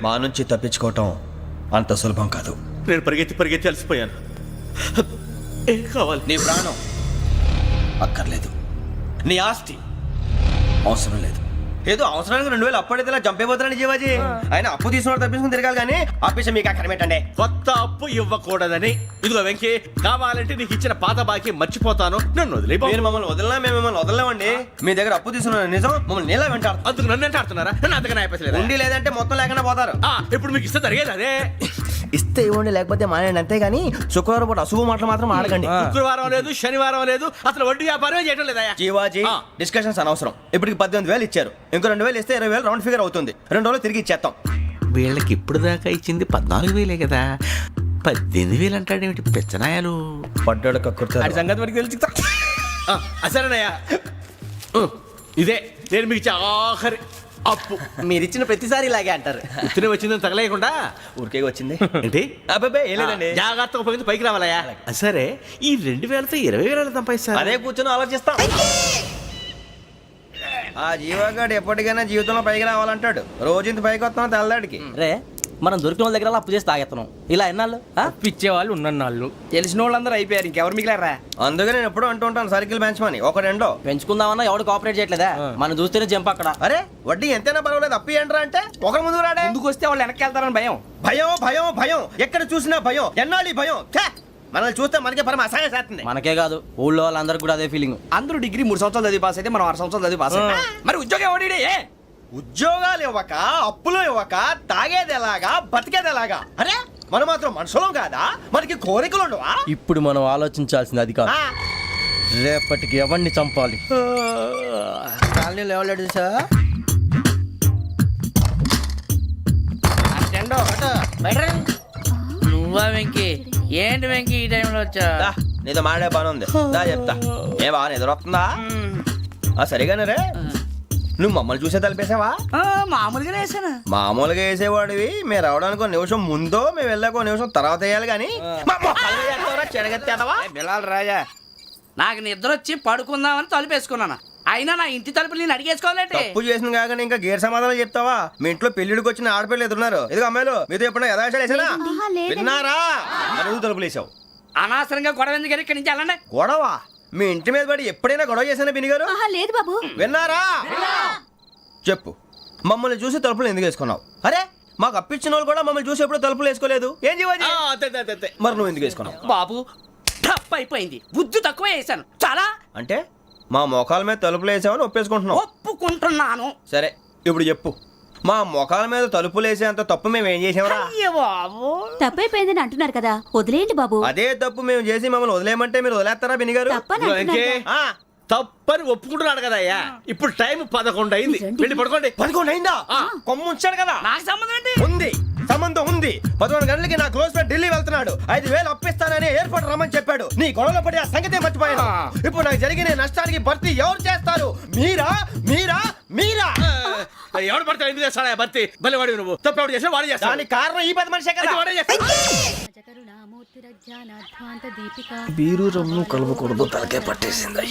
మా నుంచి తప్పించుకోవటం అంత సులభం కాదు. నేను పరిగెత్తి అలసిపోయాను. ఏం కావాలి? నీ ప్రాణం అక్కర్లేదు, నీ ఆస్తి అవసరం లేదు. ఏదో అవసరానికి 2000 అప్పుడైతే ఇలా చంపేపోతారని జీవాజీ. ఆయన అప్పు తీసుకున్న తప్పించుకుని తిరగాలి కానీ ఆపేసి మీకు అక్కడ పెట్టండి. కొత్త అప్పు ఇవ్వకూడదని. ఇదిగో వెంకీ, కావాలంటే నీకు ఇచ్చిన పాత బాకీ మర్చిపోతాను, నన్ను వదిలే. మీరు మమ్మల్ని వదలనా? మేము మిమ్మల్ని వదలలేమండి. మీ దగ్గర అప్పు తీసుకున్న నిజం మమ్మల్ని నీలా వెంటాడు. అందుకు నన్ను వెంటాడుతున్నారా? నన్ను అంతగా అయిపోలేదు. ఉండి లేదంటే మొత్తం లేకుండా పోతారు. ఇప్పుడు మీకు ఇస్తే జరిగేది అదే. ఇస్తే ఇవ్వండి, లేకపోతే మానేయండి, అంతేగాని శుక్రవారం పూట అశుభ మాటలు మాత్రం ఆడకండి. శుక్రవారం లేదు, శనివారం లేదు, అసలు వడ్డీ వ్యాపారమే చేయడం లేదా? జీవాజీ, డిస్కషన్స్ అనవసరం. ఇప్పటికి 18,000 ఇచ్చారు, ఇంకో 2,000 ఇస్తే 20,000 రౌండ్ ఫిగర్ అవుతుంది. 2 రోజులు తిరిగి ఇచ్చేస్తాం. వీళ్ళకి ఇప్పుడు దాకా ఇచ్చింది 14,000 కదా, 18,000 అంటాడేమిటి పెచ్చనాయాలు? పడ్డాడు కక్కుర్తాడు. సంగతి మనకి తెలిసి సరేనయ్యా, ఇదే నేను మీకు ఇచ్చే ఆఖరి అప్పు. మీరిచ్చిన ప్రతిసారి ఇలాగే అంటారు. తిని వచ్చిందని తగలేయకుండా ఊరికే వచ్చింది ఏంటి? అబ్బాయి ఏం లేదండి. జాగ్రత్తగా ఉపయోగించి పైకి రావాలయ్యా. సరే, ఈ 2,000తో 20,000 సంపాదిస్తారు. అదే కూర్చొని ఆలోచిస్తాం. ఆ జీవగాడు ఎప్పటికైనా జీవితంలో పైకి రావాలంటాడు. రోజు ఇంత పైకి వస్తాం తెల్లడికి. రే, మనం దొరికిన వాళ్ళ దగ్గర అప్పు చేసి తాగెత్తనం. ఇలా ఎన్నాళ్ళు పిచ్చేవాళ్ళు ఉన్నన్నాళ్ళు తెలిసిన వాళ్ళందరూ అయిపోయారు, ఇంకెవరు మిగిలారా? అందుకే నేను ఎప్పుడు అంటూ ఉంటాను, సర్కిల్ బెంచ్ మని ఒక రెండో పెంచుకుందామన్నా ఎవడు కోఆపరేట్ చేయట్లేదా? మనం చూస్తేనే జంప్ అక్కడ. అరే వడ్డీ ఎంతైనా పర్వాలేదు, అప్పు ఏంట్రా అంటే ఒక ముందు రాడే. ముందుకు వస్తే వాళ్ళు వెనక్కి వెళ్తారని భయం. భయం భయం భయం, ఎక్కడ చూసినా భయం. ఎన్నాళ్ళు ఈ భయం? మనల్ని చూస్తే మనకే పరమ అసహాయం చేస్తుంది. మనకే కాదు, ఊళ్ళో వాళ్ళందరూ కూడా అదే ఫీలింగ్. అందరూ డిగ్రీ 3 సంవత్సరాలు చదివి పాస్ అయితే మనం 6 సంవత్సరాలు చదివి పాస్ అయ్యాం. మరి ఉద్యోగం ఎవడి? ఉద్యోగాలు ఇవ్వక, అప్పులు ఇవ్వక, తాగేది ఎలాగా, బతికేది ఎలాగా? అరే మనం మాత్రం మనుషులం కాదా? మనకి కోరికలు ఉండవా? ఇప్పుడు మనం ఆలోచించాల్సింది అది కాదు, రేపటికి ఎవరిని చంపాలి. కాలనీలో ఎవరు సార్? నువ్వా వెంకీ? ఏంటి వెంకీ ఈ టైంలో వచ్చా? నీతో మాడే పని ఉంది, దా చెప్తా. ఏ బాగా నిద్రొస్తుందా? సరిగానే రే, నువ్వు మమ్మల్ని చూసే తలిపేసావా? మామూలుగానే వేసాను. మామూలుగా వేసేవాడివి. మేము రావడానికి 1 నిమిషం ముందో, మేము వెళ్ళాక 1 నిమిషం తర్వాత వేయాలి కానీ రాజా. నాకు నిద్ర వచ్చి పడుకుందామని తలుపేసుకున్నాను. అయినా నా ఇంటి తలుపులు నేను అడిగేసుకోవాలంటే తప్పు చేసిన కాక ఇంకా గేర్ సమాధానం చెప్తావా? మీ ఇంట్లో పెళ్లిడికి వచ్చిన ఆడపిల్లలు ఎదురున్నారు. ఇదిగో అమ్మాయిలు, మీతో ఎప్పుడైనా యథాశాలు వేసానా? విన్నారా? అడుగు తలుపులు వేసావు. అనవసరంగా గొడవ ఎందుకు? ఇక్కడి నుంచి వెళ్ళండి. గొడవ? మీ ఇంటి మీద పడి ఎప్పుడైనా గొడవ చేశానా బినిగారు? లేదు బాబు. విన్నారా? చెప్పు, మమ్మల్ని చూసి తలుపులు ఎందుకు వేసుకున్నావు? అరే మాకు అప్పించిన వాళ్ళు కూడా మమ్మల్ని చూసి ఎప్పుడు తలుపులు వేసుకోలేదు. ఏం చేయాలి? మరి నువ్వు ఎందుకు వేసుకున్నావు? బాబు టప్ అయిపోయింది, బుద్ధి తక్కువ వేసాను చాలా. అంటే మా మోకాల మీద తలుపులు వేసామని ఒప్పేసుకుంటున్నావు? ఒప్పుకుంటున్నాను. సరే ఇప్పుడు చెప్పు, మా మొఖాల మీద తలుపులు వేసేంత తప్పు మేము ఏం చేసామరా? తప్పైపోయిందని అంటున్నారు కదా, వదిలేయండి బాబు. అదే తప్పు మేము చేసి మమ్మల్ని వదిలేయమంటే మీరు వదిలేస్తారా బినిగారు? తప్పని ఒప్పుకుంటున్నాడు కదా అయ్యా. ఇప్పుడు టైం 11 అయింది, వెళ్ళి పడుకోండి. 11 అయిందా? కొమ్ము ఉంచాడు కదా. నాకు సంబంధం ఏంటి? ఉంది, సంబంధం ఉంది. 11 గంటలకి నా క్లోజ్ ఫ్రెండ్ ఢిల్లీ వెళ్తున్నాడు. 5,000 అప్పిస్తానని ఎయిర్పోర్ట్ రమ్మని చెప్పాడు. నీ గొడవలో పడి ఆ సంగతే మర్చిపోయాను. ఇప్పుడు నాకు జరిగిన నష్టానికి భర్తీ ఎవరు చేస్తారు? మీరా మీరా మీరా? ఎవడు పడితే ఎందుకు చేస్తాడా భర్తీ? మళ్ళీ వాడి నువ్వు తప్పు ఎవడు చేసినా వాడు చేస్తాడు. దానికి కారణం ఈ 10 మనిషే కదా. బీరు రమ్ము కలవకూడదు, తలకే పట్టేసింది.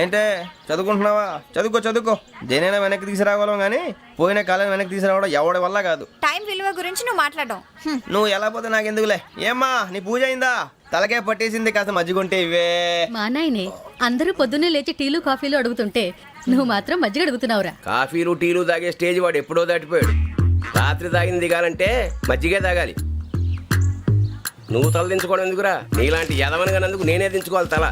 ఏంటే చదువుకుంటున్నావా? చదువుకో దేనైనా వెనక్కి తీసుకురావాలం కానీ పోయిన కాలం వెనక్కి తీసుకురావడం ఎవడి వల్ల కాదు. టైం విలువ గురించి నువ్వు మాట్లాడడం నువ్వు ఎలా పోతే నాకు ఎందుకులే. ఏమ్మా నీ పూజ అయిందా? తలకే పట్టేసింది, కాస్త మజ్జిగుంటే ఇవే. మా నాయనే అందరూ పొద్దున్నే లేచి టీలు కాఫీలు అడుగుతుంటే నువ్వు మాత్రం మజ్జిగ అడుగుతున్నావురా. కాఫీలు టీలు తాగే స్టేజ్ వాడు ఎప్పుడో దాటిపోయాడు. రాత్రి తాగింది దిగాలంటే మజ్జిగే తాగాలి. నువ్వు తల దించుకోవడం ఎందుకురా? నీలాంటి యదవనగానందుకు నేనే దించుకోవాలి తల.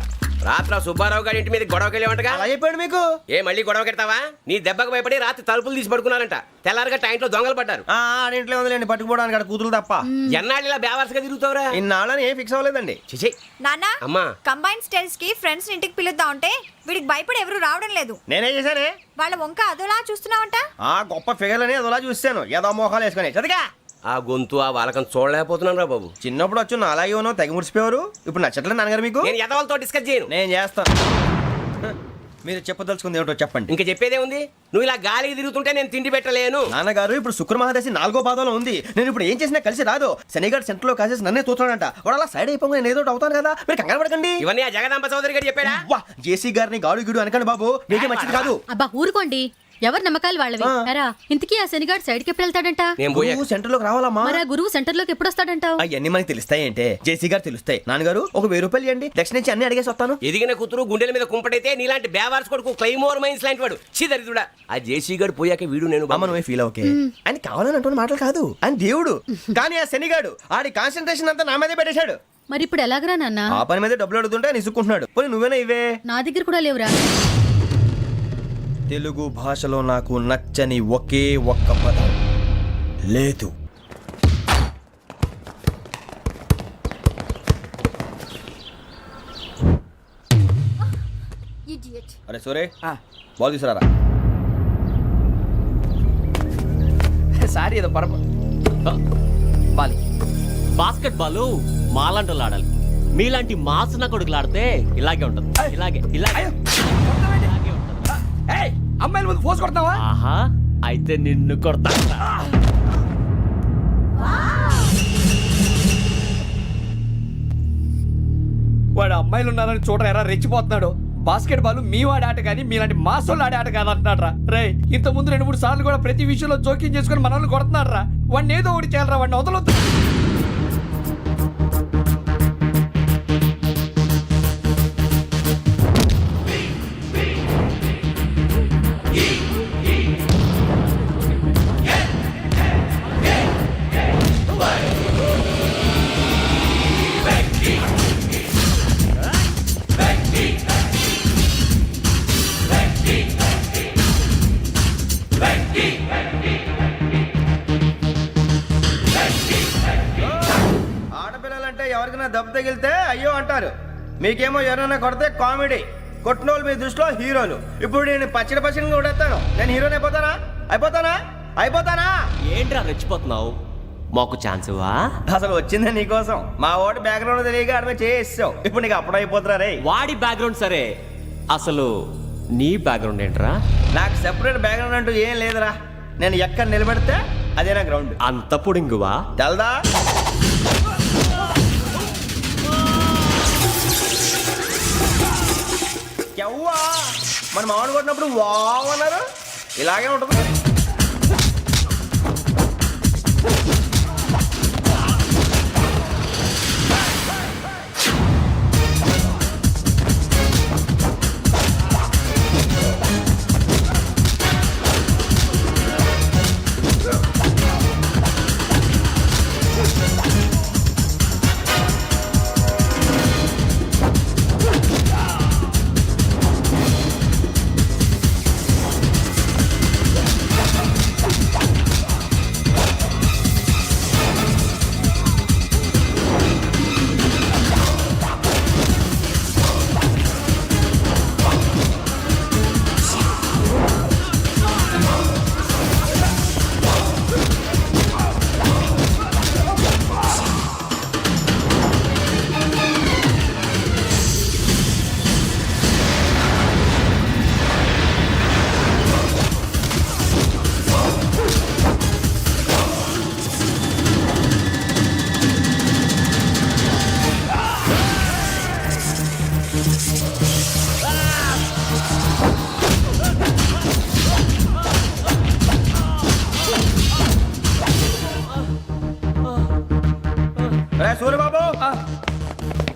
రాత్రి సుబ్బారావు గారి ఇంటి మీద గొడవకి వెళ్ళేవంటగా. అలా చెప్పాడు మీకు? ఏ మళ్ళీ గొడవ కెడతావా? నీ దెబ్బకు భయపడి రాత్రి తలుపులు తీసి పడుకున్నారంట. తెల్లారగా టైంట్లో దొంగలు పడ్డారు. ఆడింట్లో ఉందిలేండి, పట్టుకుపోవడానికి అక్కడ కూతురు తప్ప. ఎన్నాళ్ళు ఇలా బేవర్స్గా తిరుగుతావురా? ఇన్నాళ్ళని ఏం ఫిక్స్ అవ్వలేదండి. చిచి నాన్న అమ్మా. కంబైన్ స్టైల్స్ కి ఫ్రెండ్స్ ఇంటికి పిలుద్దాం అంటే వీడికి భయపడి ఎవరు రావడం లేదు. నేనే చేశానే. వాళ్ళ వంక అదోలా చూస్తున్నావంట. ఆ గొప్ప ఫిగర్లని అదోలా చూస్తాను, ఏదో మోహాలు వేసుకొని. చదిగా ఆ గొంతు ఆ వాలకం చూడలేకపోతున్నాను రా బాబు. చిన్నప్పుడు వచ్చి నా అలాగే ఉన్నావు, తెగ ముడిచిపోయారు. ఇప్పుడు నచ్చట్లేదు నాన్నగారు మీకు? నేను యదవలతో డిస్కస్ చేయను. నేను చేస్తాను. మీరు చెప్పదలుచుకుంది ఏమిటో చెప్పండి. ఇంకా చెప్పేదే ఉంది. నువ్వు ఇలా గాలికి తిరుగుతుంటే నేను తిండి పెట్టలేను. నాన్నగారు ఇప్పుడు శుక్ర మహాదశి 4వ పాదంలో ఉంది. నేను ఇప్పుడు ఏం చేసినా కలిసి రాదు. శనిగారు సెంటర్ లో కాసేసి నన్నే చూస్తున్నాడంట. వాడు అలా సైడ్ అయిపోయి నేను ఏదో ఒకటి అవుతాను కదా, మీరు కంగారు పడకండి. ఇవన్నీ ఆ జగదాంబ చౌదరి గారు చెప్పాడా? వా జేసీ గారిని గాడు గిడు అనకండి బాబు, మీకే మంచిది కాదు. అబ్బా ఊరుకోండి, ఎవరి నమ్మకాలు వాళ్ళవి. ఎరా ఇంతకీ ఆ శనిగాడు సైడ్కి ఎప్పుడు వెళ్తాడంట? నేను పోయా. నువ్వు సెంటర్ లోకి రావాలమ్మా. మరి ఆ గురువు సెంటర్ లోకి ఎప్పుడు వస్తాడంటావు? అవన్నీ మనకి తెలుస్తాయి అంటే జేసీ గారు తెలుస్తాయి. నాన్నగారు ఒక 1000 రూపాయలు ఇవ్వండి, దక్షిణ నుంచి అన్ని అడిగేసి వస్తాను. ఎదిగిన కూతురు గుండెల మీద కుంపటైతే నీలాంటి బేవార్స్ కొడుకు క్లైమోర్ మైన్స్ లాంటి వాడు చీదరిదుడా. ఆ జేసీ గారు పోయాక వీడు నేను అమ్మ నువ్వే ఫీల్ ఓకే. ఆయన కావాలని అంటున్న మాటలు కాదు, ఆయన దేవుడు. కానీ ఆ శనిగాడు ఆడి కాన్సన్ట్రేషన్ అంతా నా మీదే పెట్టేశాడు. మరి ఇప్పుడు ఎలాగరా నాన్న? ఆ పని మీద డబ్బులు అడుగుతుంటే ఆయన ఇసుక్కుంటున్నాడు. పోనీ నువ్వేనా ఇవే? నా దగ్గర కూడా లేవురా. తెలుగు భాషలో నాకు నచ్చని ఒకే ఒక్క పదం లేదు. అరే సోరే బాల్ తీసుకురారా. సారీ ఏదో పరప బాలి. బాస్కెట్ బాల్ మాలాంటి ఆడాలి. మీలాంటి మాసన కొడుకులు ఆడితే ఇలాగే ఉంటుంది. ఇలాగే ఇలాగే ఏయ్, అమ్మాయిల ముందు ఫోర్స్ కొడతావా? ఆహా అయితే నిన్ను కొడతా. వాడు అమ్మాయిలు ఉన్నారని చూడరా ఎరా రెచ్చిపోతున్నాడు. బాస్కెట్ బాల్ మీ వాడి ఆట కానీ మీలాంటి మాసోళ్ళు ఆడే ఆట కాదంటున్నాడు రా. రే ఇంత ముందు 2-3 సార్లు కూడా ప్రతి విషయంలో జోక్యం చేసుకుని మన వాళ్ళు కొడుతున్నాడు రా. వాడిని ఏదో ఒకటి చేయాలరా, వాడిని వదలొద్దు. ఆడపిల్లలంటే ఎవరికైనా దెబ్బ తగిలితే అయ్యో అంటారు, మీకేమో ఎవరైనా కొడితే కామెడీ. కొట్టిన వాళ్ళు మీ దృష్టిలో హీరోలు. ఇప్పుడు నేను పచ్చడిగా కొడేస్తాను, నేను హీరోని అయిపోతానా? ఏంట్రా రెచ్చిపోతున్నావు? మాకు ఛాన్స్ ఇవ్వా? అసలు వచ్చిందే నీకోసం. మా ఓటు బ్యాక్గ్రౌండ్ తెలియక ఆడమే చేసావు. ఇప్పుడు నీకు అప్పుడు అయిపోతున్నా రే. వాడి బ్యాక్గ్రౌండ్ సరే, అసలు నీ బ్యాక్గ్రౌండ్ ఏంట్రా? నాకు సెపరేట్ బ్యాక్గ్రౌండ్ అంటూ ఏం లేదురా. నేను ఎక్కడ నిలబెడితే అదే నా గ్రౌండ్. అంత పుడింగువా? తెల్దా? ఎవ్వా మన మామిడి కొట్టినప్పుడు వావ్ అన్నారు, ఇలాగే ఉంటుంది.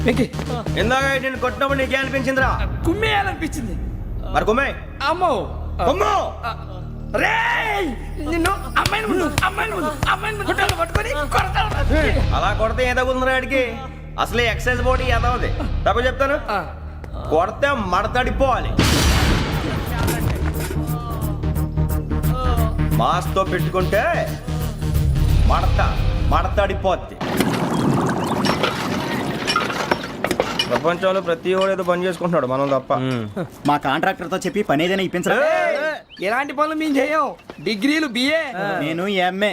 వెంకీ ఇందాక నేను కొట్టినప్పుడు నీకే అనిపించిందిరా? కుమ్మేయాలనిపించింది. మరి కొమ్మే అమ్మో కొమ్ము. రేయ్ నిన్ను అమ్మాయిని ముందు గుడ్డలు పట్టుకొని కొడతాను. అలా కొడితే ఏ తగులుందిరా ఆడికి? అసలే ఎక్సైజ్ బాడీ ఏదవుది. తప్ప చెప్తాను, కొడితే మడతడిపోవాలి. మాస్తో పెట్టుకుంటే మడతడిపోద్ది. ప్రపంచంలో ప్రతి వాడు ఏదో పని చేసుకుంటున్నాడు, మనం తప్ప. మా కాంట్రాక్టర్ తో చెప్పి పని ఏదైనా ఇప్పించరా? ఎలాంటి పనులు మేము చేయం. డిగ్రీలు బిఏ. నేను ఎంఏ.